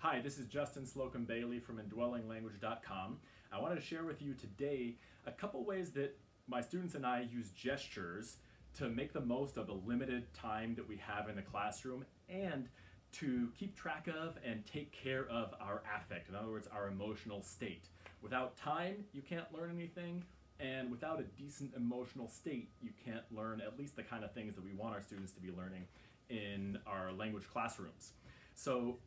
Hi, this is Justin Slocum Bailey from indwellinglanguage.com. I wanted to share with you today a couple ways that my students and I use gestures to make the most of the limited time that we have in the classroom and to keep track of and take care of our affect, in other words, our emotional state. Without time, you can't learn anything, and without a decent emotional state, you can't learn at least the kind of things that we want our students to be learning in our language classrooms. So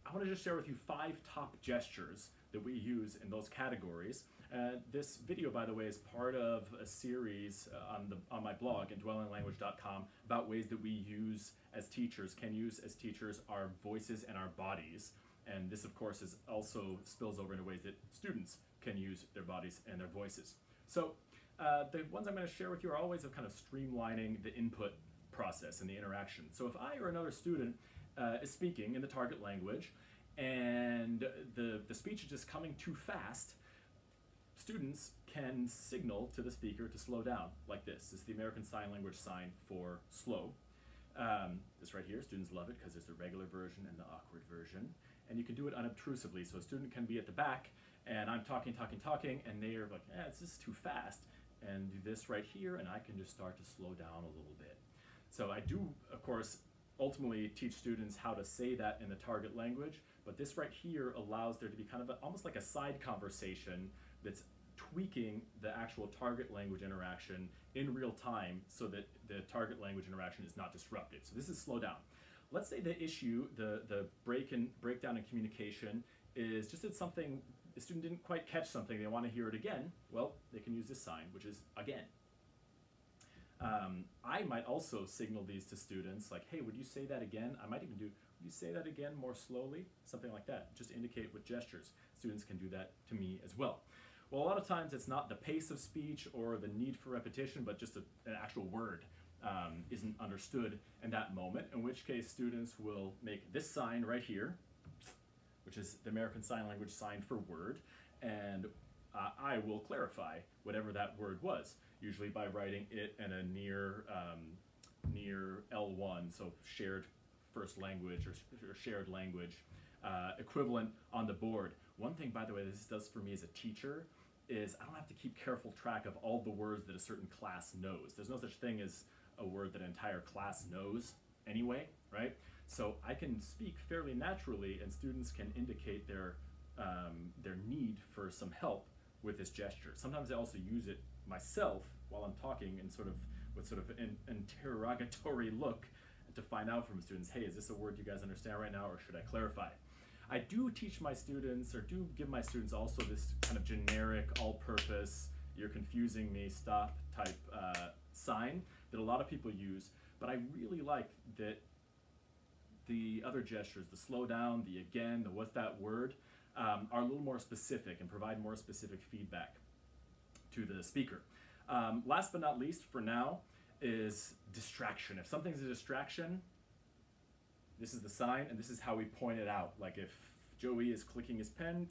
I want to just share with you 5 top gestures that we use in those categories. This video, by the way, is part of a series on my blog, indwellinglanguage.com, about ways that we use as teachers, can use as teachers, our voices and our bodies. And this, of course, is also spills over into ways that students can use their bodies and their voices. So the ones I'm going to share with you are all ways of kind of streamlining the input process and the interaction. So if I or another student is speaking in the target language and the speech is just coming too fast, students can signal to the speaker to slow down like this. This is the American Sign Language sign for slow. This right here, students love it because there's the regular version and the awkward version. And you can do it unobtrusively, so a student can be at the back and I'm talking, and they're like, it's just too fast. And do this right here, and I can just start to slow down a little bit. So I do, of course, ultimately teach students how to say that in the target language, but this right here allows there to be kind of almost like a side conversation that's tweaking the actual target language interaction in real time so that the target language interaction is not disrupted. So this is slow down. Let's say the issue, the breakdown in communication is just that something, the student didn't quite catch something, they want to hear it again. Well, they can use this sign, which is again. I might also signal these to students like, hey, would you say that again? I might even do, would you say that again more slowly? Something like that, just to indicate with gestures. Students can do that to me as well. Well, a lot of times it's not the pace of speech or the need for repetition, but just an actual word isn't understood in that moment, in which case students will make this sign right here, which is the American Sign Language sign for word, and I will clarify whatever that word was, usually by writing it in a near L1, so shared first language or shared language equivalent on the board. One thing, by the way, this does for me as a teacher is I don't have to keep careful track of all the words that a certain class knows. There's no such thing as a word that an entire class knows anyway, right? So I can speak fairly naturally and students can indicate their need for some help with this gesture. Sometimes I also use it myself while I'm talking and with sort of an interrogatory look to find out from students, hey, is this a word you guys understand right now or should I clarify? I do teach my students, or do give my students also this kind of generic, all-purpose, you're confusing me, stop type sign that a lot of people use, but I really like that the other gestures, the slow down, the again, the what's that word, are a little more specific and provide more specific feedback to the speaker. Last but not least, for now, is distraction. If something's a distraction, this is the sign, and this is how we point it out. Like if Joey is clicking his pen,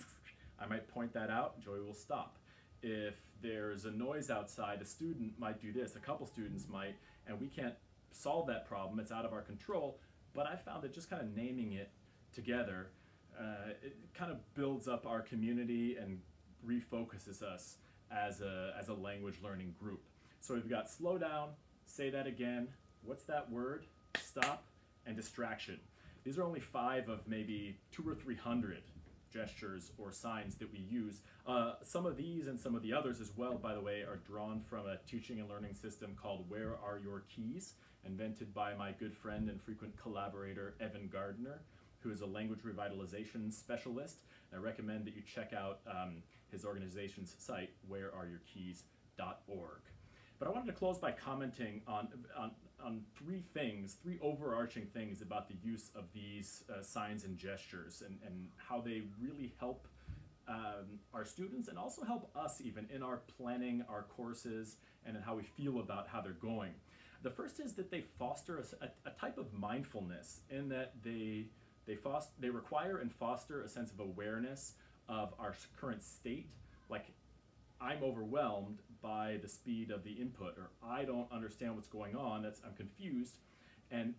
I might point that out, Joey will stop. If there's a noise outside, a student might do this, a couple students might, and we can't solve that problem, it's out of our control, but I found that just kind of naming it together, it kind of builds up our community and refocuses us as a language learning group. So we've got slow down, say that again, what's that word, stop, and distraction. These are only 5 of maybe 200 or 300 gestures or signs that we use. Some of these and some of the others as well, by the way, are drawn from a teaching and learning system called Where Are Your Keys, invented by my good friend and frequent collaborator, Evan Gardner, who is a language revitalization specialist. I recommend that you check out his organization's site, whereareyourkeys.org. But I wanted to close by commenting on 3 things, 3 overarching things about the use of these signs and gestures and how they really help our students and also help us even in our planning our courses and in how we feel about how they're going. The first is that they foster a type of mindfulness in that they require and foster a sense of awareness of our current state. Like, I'm overwhelmed by the speed of the input, or I don't understand what's going on, I'm confused, and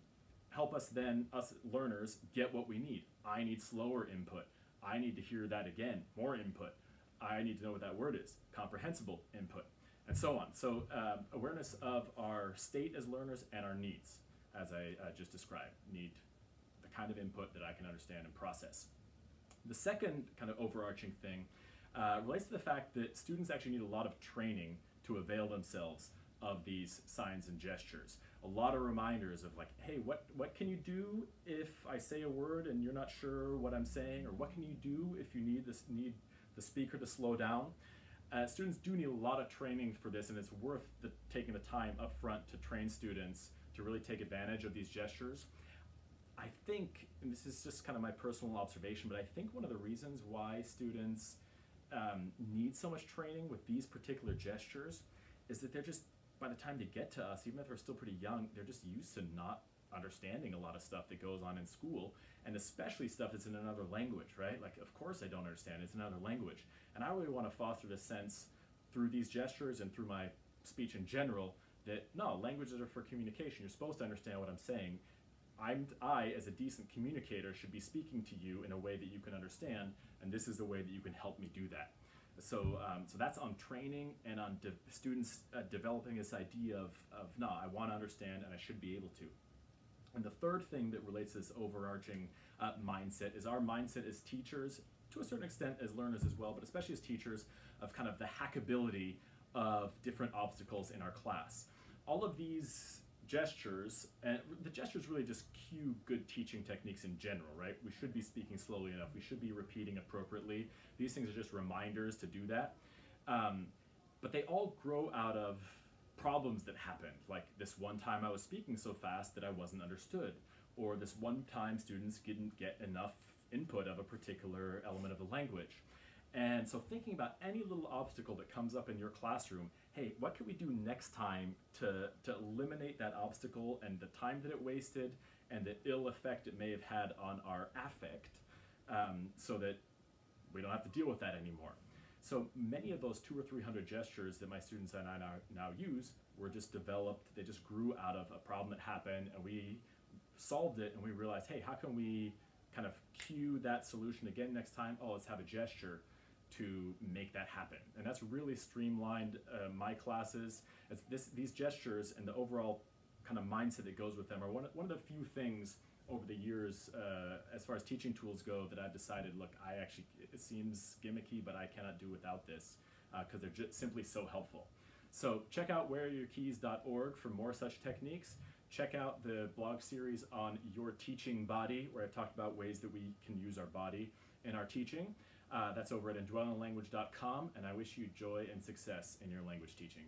help us then, us learners, get what we need. I need slower input. I need to hear that again, more input. I need to know what that word is, comprehensible input, and so on. So awareness of our state as learners and our needs, as I just described, need the kind of input that I can understand and process. The second kind of overarching thing relates to the fact that students actually need a lot of training to avail themselves of these signs and gestures. A lot of reminders of like, hey, what can you do if I say a word and you're not sure what I'm saying, or what can you do if you need the speaker to slow down? Students do need a lot of training for this, and it's worth taking the time up front to train students to really take advantage of these gestures. I think, and this is just kind of my personal observation, but I think one of the reasons why students need so much training with these particular gestures is that they're just, by the time they get to us, even if they're still pretty young, they're just used to not understanding a lot of stuff that goes on in school, and especially stuff that's in another language, right? Like, of course I don't understand, it's another language. And I really want to foster this sense through these gestures and through my speech in general that, no, languages are for communication. You're supposed to understand what I'm saying. I, as a decent communicator, should be speaking to you in a way that you can understand, and this is the way that you can help me do that. So, so that's on training and on students developing this idea of no, I want to understand and I should be able to. And the third thing that relates to this overarching mindset is our mindset as teachers, to a certain extent as learners as well, but especially as teachers, of kind of the hackability of different obstacles in our class. All of these gestures, and the gestures really just cue good teaching techniques in general, right? We should be speaking slowly enough. We should be repeating appropriately. These things are just reminders to do that. But they all grow out of problems that happened, like this one time I was speaking so fast that I wasn't understood, or this one time students didn't get enough input of a particular element of the language. And so thinking about any little obstacle that comes up in your classroom, hey, what can we do next time to eliminate that obstacle and the time that it wasted and the ill effect it may have had on our affect, so that we don't have to deal with that anymore. So many of those 200 or 300 gestures that my students and I now use were just developed, they just grew out of a problem that happened, and we solved it, and we realized, hey, how can we kind of cue that solution again next time? Oh, let's have a gesture to make that happen. And that's really streamlined my classes. These gestures and the overall kind of mindset that goes with them are one of the few things over the years, as far as teaching tools go, that I've decided, look, it seems gimmicky, but I cannot do without this, because they're just simply so helpful. So check out whereareyourkeys.org for more such techniques. Check out the blog series on Your Teaching Body, where I've talked about ways that we can use our body in our teaching. That's over at indwellinlanguage.com, and I wish you joy and success in your language teaching.